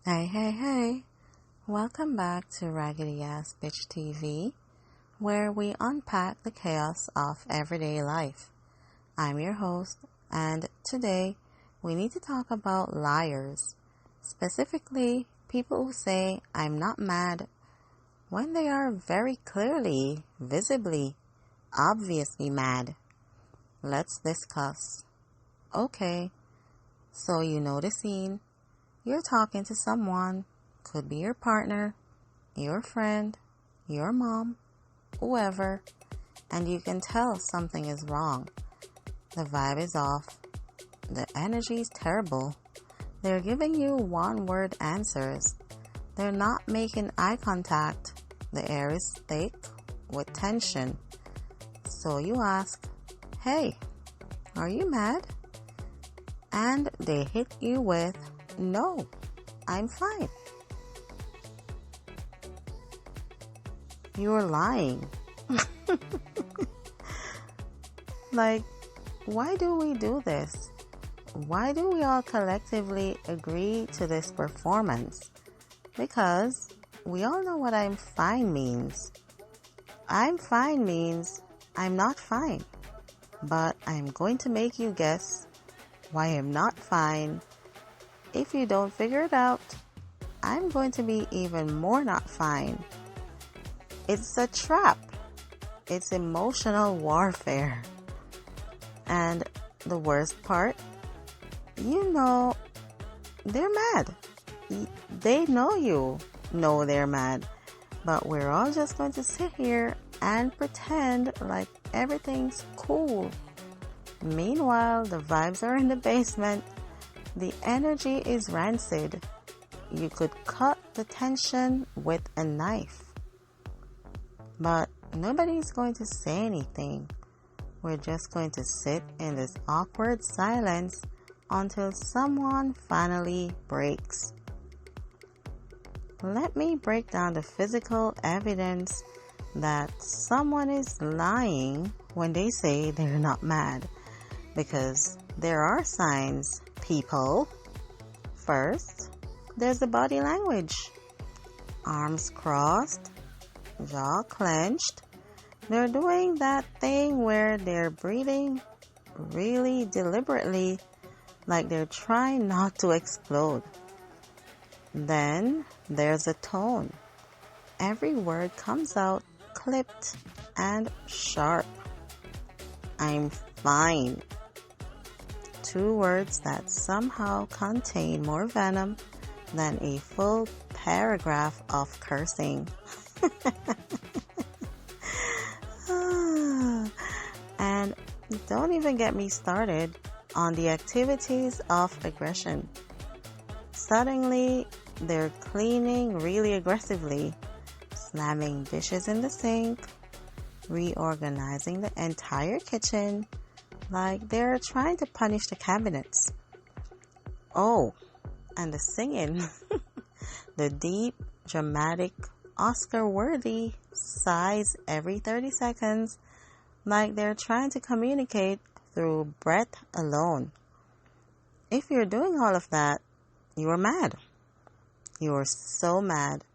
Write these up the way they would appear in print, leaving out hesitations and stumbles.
Hey, hey, hey. Welcome back to Raggedy Ass Bitch TV, where we unpack the chaos of everyday life. I'm your host, and today we need to talk about liars. Specifically, people who say, I'm not mad, when they are very clearly, visibly, obviously mad. Let's discuss. Okay, so you know the scene. You're talking to someone, could be your partner, your friend, your mom, whoever, and you can tell something is wrong. The vibe is off. The energy is terrible. They're giving you one-word answers. They're not making eye contact. The air is thick with tension. So you ask, hey, are you mad? And they hit you with, no, I'm fine. You're lying. Like, why do we do this? Why do we all collectively agree to this performance? Because we all know what I'm fine means. I'm fine means I'm not fine. But I'm going to make you guess why I'm not fine. If you don't figure it out, I'm going to be even more not fine. It's a trap. It's emotional warfare. And the worst part, you know, they're mad. They know you know they're mad. But we're all just going to sit here and pretend like everything's cool. Meanwhile, the vibes are in the basement. The energy is rancid. You could cut the tension with a knife. But nobody's going to say anything. We're just going to sit in this awkward silence until someone finally breaks. Let me break down the physical evidence that someone is lying when they say they're not mad. Because there are signs, people. First, there's the body language. Arms crossed, jaw clenched. They're doing that thing where they're breathing really deliberately, like they're trying not to explode. Then there's a tone. Every word comes out clipped and sharp. I'm fine. 2 words that somehow contain more venom than a full paragraph of cursing. And don't even get me started on the activities of aggression. Suddenly, they're cleaning really aggressively, slamming dishes in the sink, reorganizing the entire kitchen, like they're trying to punish the cabinets. Oh, and the singing. The deep, dramatic, Oscar-worthy sighs every 30 seconds, like they're trying to communicate through breath alone. If you're doing all of that, you're mad. You're so mad.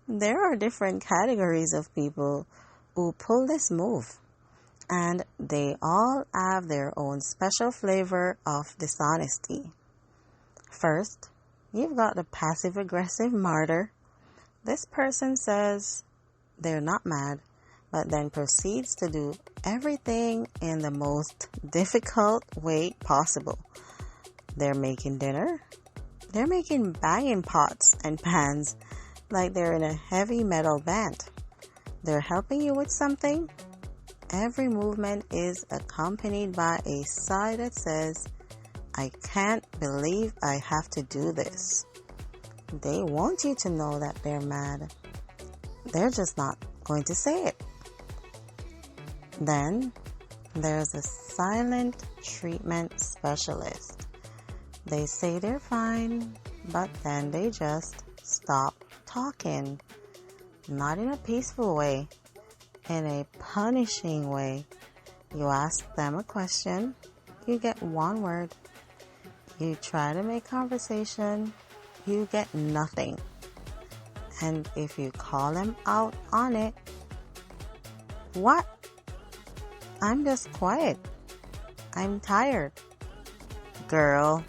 There are different categories of people who pull this move, and they all have their own special flavor of dishonesty. First, you've got the passive-aggressive martyr. This person says they're not mad, but then proceeds to do everything in the most difficult way possible. They're making dinner. They're making banging pots and pans like they're in a heavy metal band. They're helping you with something. Every movement is accompanied by a sigh that says, I can't believe I have to do this. They want you to know that they're mad. They're just not going to say it. Then there's a silent treatment specialist. They say they're fine, but then they just stop talking. Not in a peaceful way, in a punishing way. You ask them a question, you get one word. You try to make conversation, you get nothing. And if you call them out on it, what? I'm just quiet. I'm tired. Girl,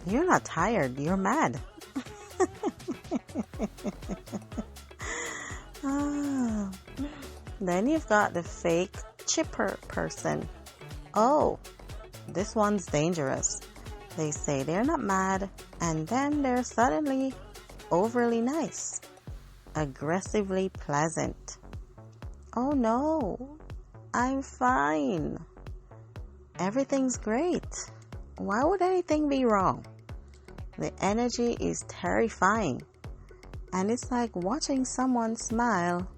you're not tired, you're mad. Then you've got the fake chipper person. Oh, this one's dangerous. They say they're not mad, and then they're suddenly overly nice, aggressively pleasant. Oh no, I'm fine. Everything's great. Why would anything be wrong? The energy is terrifying, and it's like watching someone smile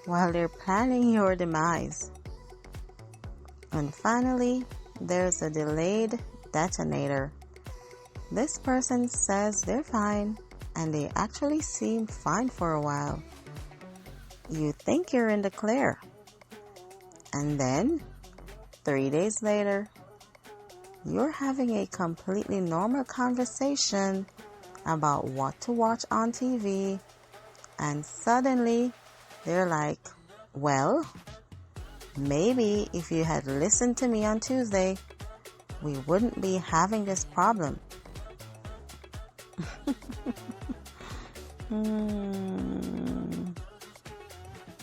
while they're planning your demise. And finally, there's a delayed detonator. This person says they're fine, and they actually seem fine for a while. You think you're in the clear. And then, 3 days later, you're having a completely normal conversation about what to watch on TV, and suddenly they're like, well, maybe if you had listened to me on Tuesday, we wouldn't be having this problem.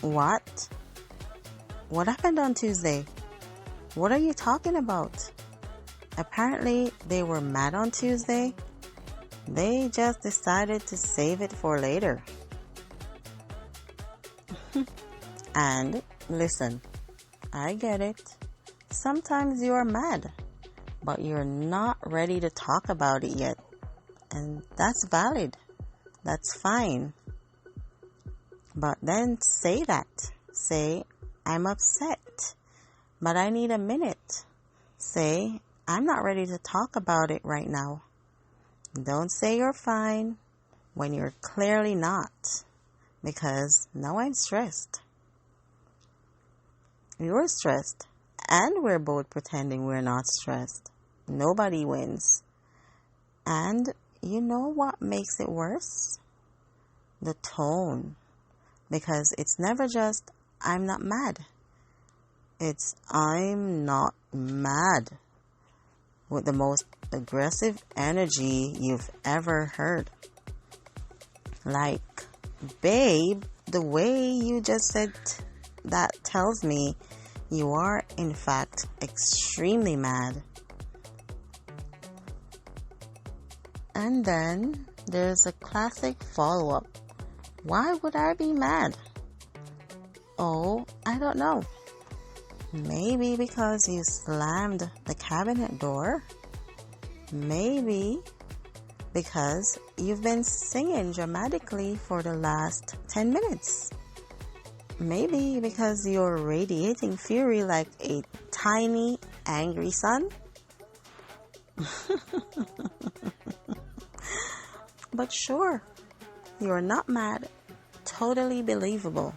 What? What happened on Tuesday? What are you talking about? Apparently, they were mad on Tuesday. They just decided to save it for later. And listen, I get it. Sometimes you are mad, but you're not ready to talk about it yet. And that's valid. That's fine. But then say that. Say, I'm upset, but I need a minute. Say, I'm not ready to talk about it right now. Don't say you're fine when you're clearly not, because now I'm stressed. You're stressed, and we're both pretending we're not stressed. Nobody wins. And you know what makes it worse? The tone. Because it's never just, I'm not mad. It's, I'm not mad. With the most aggressive energy you've ever heard. Like, babe, the way you just said that tells me you are, in fact, extremely mad. And then there's a classic follow-up. Why would I be mad? Oh, I don't know. Maybe because you slammed the cabinet door. Maybe because you've been singing dramatically for the last 10 minutes. Maybe because you're radiating fury like a tiny, angry sun. But sure, you're not mad. Totally believable.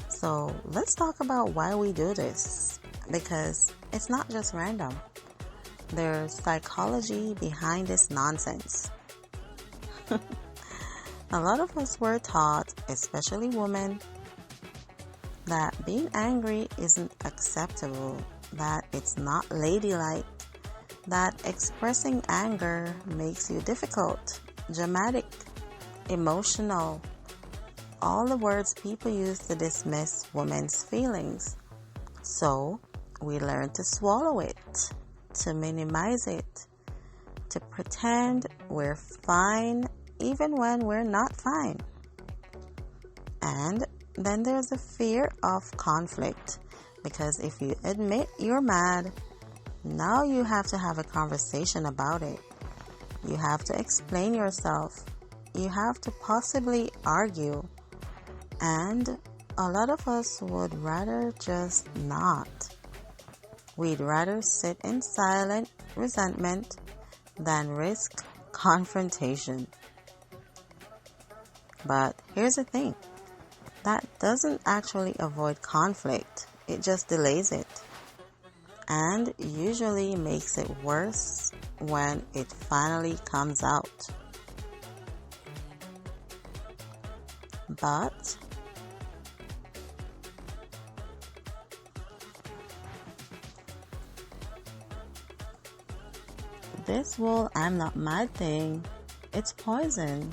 So let's talk about why we do this. Because it's not just random. There's psychology behind this nonsense. A lot of us were taught, especially women, that being angry isn't acceptable, that it's not ladylike, that expressing anger makes you difficult, dramatic, emotional, all the words people use to dismiss women's feelings. So, we learn to swallow it, to minimize it, to pretend we're fine even when we're not fine. And then there's the fear of conflict, because if you admit you're mad, now you have to have a conversation about it. You have to explain yourself. You have to possibly argue. And a lot of us would rather just not. We'd rather sit in silent resentment than risk confrontation. But here's the thing. That doesn't actually avoid conflict. It just delays it. and usually makes it worse when it finally comes out. But this whole "I'm not mad" thing, it's poison.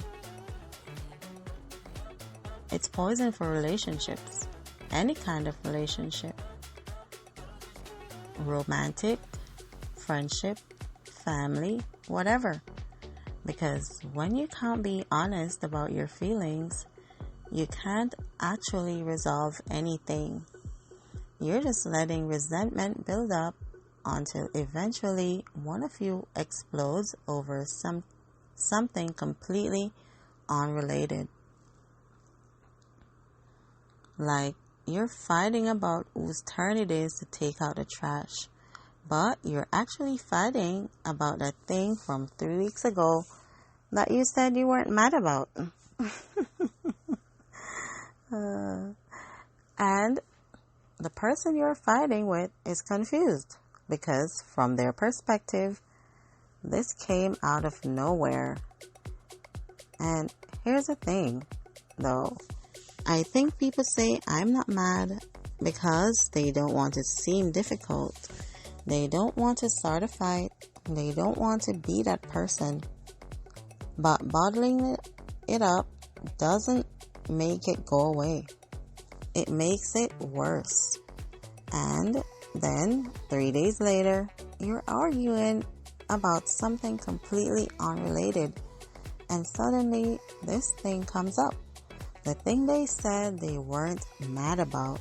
It's poison for relationships, any kind of relationship. Romantic, friendship, family, whatever. Because when you can't be honest about your feelings, you can't actually resolve anything. You're just letting resentment build up until eventually one of you explodes over something completely unrelated. Like, you're fighting about whose turn it is to take out the trash, but you're actually fighting about that thing from 3 weeks ago that you said you weren't mad about. And the person you're fighting with is confused because from their perspective, this came out of nowhere. And here's the thing, though. I think people say I'm not mad because they don't want to seem difficult. They don't want to start a fight. They don't want to be that person. But bottling it up doesn't make it go away. It makes it worse. And then 3 days later, you're arguing about something completely unrelated. And suddenly this thing comes up. The thing they said they weren't mad about.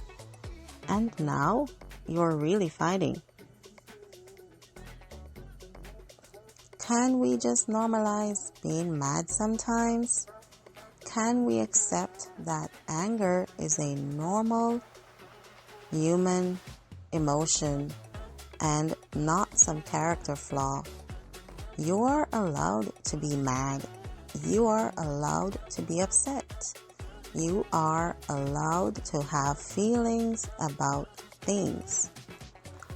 And now you're really fighting. Can we just normalize being mad sometimes? Can we accept that anger is a normal human emotion and not some character flaw? You are allowed to be mad. You are allowed to be upset. You are allowed to have feelings about things.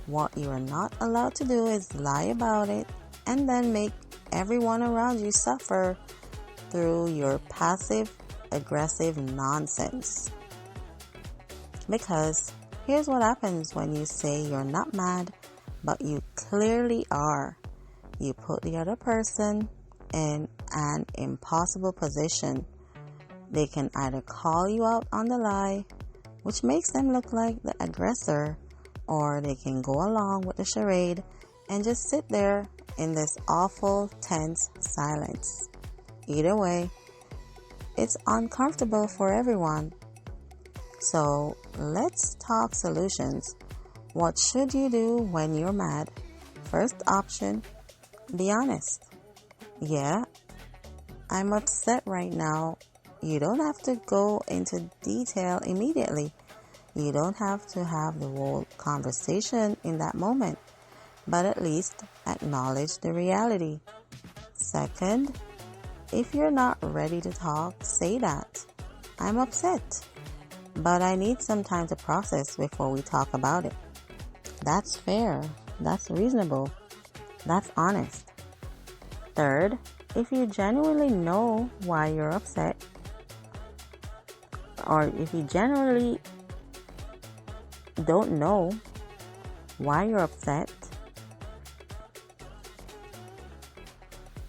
What you are not allowed to do is lie about it and then make everyone around you suffer through your passive-aggressive nonsense. Because here's what happens when you say you're not mad, but you clearly are. You put the other person in an impossible position. They can either call you out on the lie, which makes them look like the aggressor, or they can go along with the charade and just sit there in this awful, tense silence. Either way, it's uncomfortable for everyone. So let's talk solutions. What should you do when you're mad? First option, be honest. Yeah, I'm upset right now. You don't have to go into detail immediately. You don't have to have the whole conversation in that moment, but at least acknowledge the reality. Second, if you're not ready to talk, say that. I'm upset, but I need some time to process before we talk about it. That's fair. That's reasonable. That's honest. Third, if you genuinely know why you're upset, or if you generally don't know why you're upset,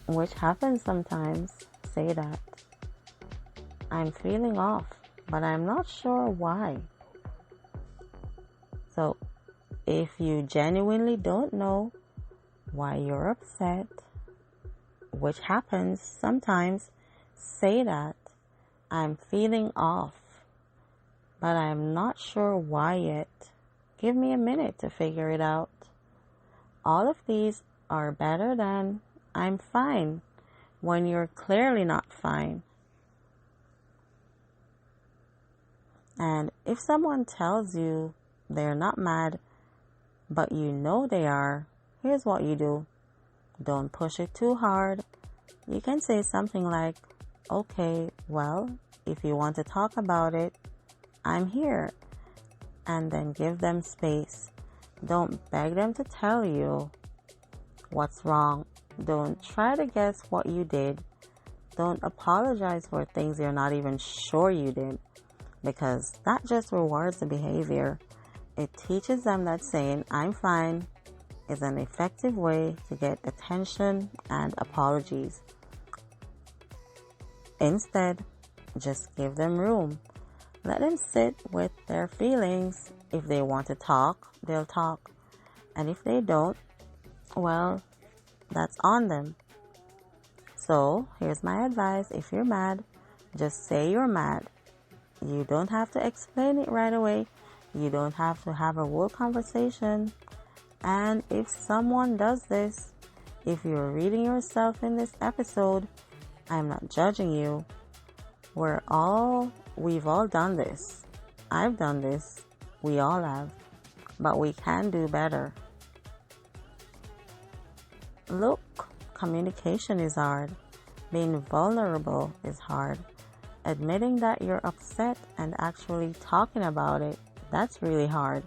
which happens sometimes, say that. I'm feeling off, but I'm not sure why. So, if you genuinely don't know why you're upset, which happens sometimes, say that. I'm feeling off, but I'm not sure why yet. Give me a minute to figure it out. All of these are better than I'm fine when you're clearly not fine. And if someone tells you they're not mad, but you know they are, here's what you do. Don't push it too hard. You can say something like, okay, well, if you want to talk about it, I'm here. And then give them space. Don't beg them to tell you what's wrong. Don't try to guess what you did. Don't apologize for things you're not even sure you did, because that just rewards the behavior. It teaches them that saying, "I'm fine," is an effective way to get attention and apologies. Instead, just give them room. Let them sit with their feelings. If they want to talk, they'll talk. And if they don't, well, that's on them. So, here's my advice. If you're mad, just say you're mad. You don't have to explain it right away. You don't have to have a whole conversation. And if someone does this, if you're reading yourself in this episode, I'm not judging you. We've all done this. I've done this. We all have. But we can do better. Look, communication is hard. Being vulnerable is hard. Admitting that you're upset and actually talking about it, that's really hard.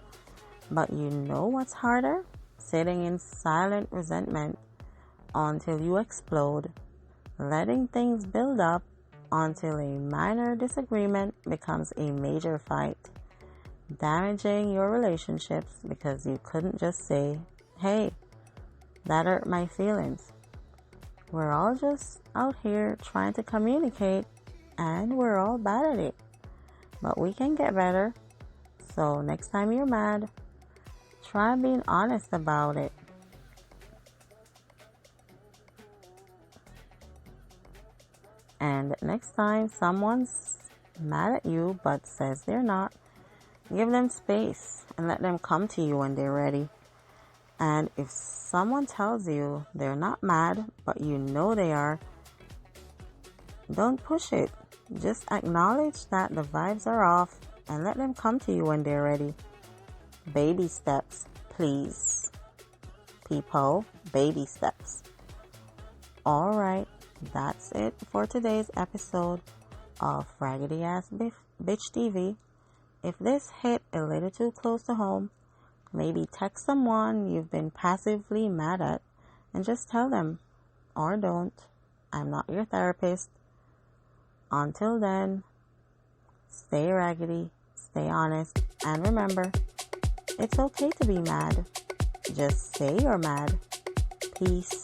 But you know what's harder? Sitting in silent resentment until you explode. Letting things build up until a minor disagreement becomes a major fight. Damaging your relationships because you couldn't just say, "Hey, that hurt my feelings." We're all just out here trying to communicate, and we're all bad at it. But we can get better. So next time you're mad, try being honest about it. And next time someone's mad at you but says they're not, give them space and let them come to you when they're ready. And if someone tells you they're not mad but you know they are, don't push it. Just acknowledge that the vibes are off and let them come to you when they're ready. Baby steps, please. People, baby steps. Alright, that's it for today's episode of Raggedy Ass Bitch TV. If this hit a little too close to home, maybe text someone you've been passively mad at and just tell them. Or don't. I'm not your therapist. Until then, stay raggedy, stay honest, and remember, it's okay to be mad. Just say you're mad. Peace.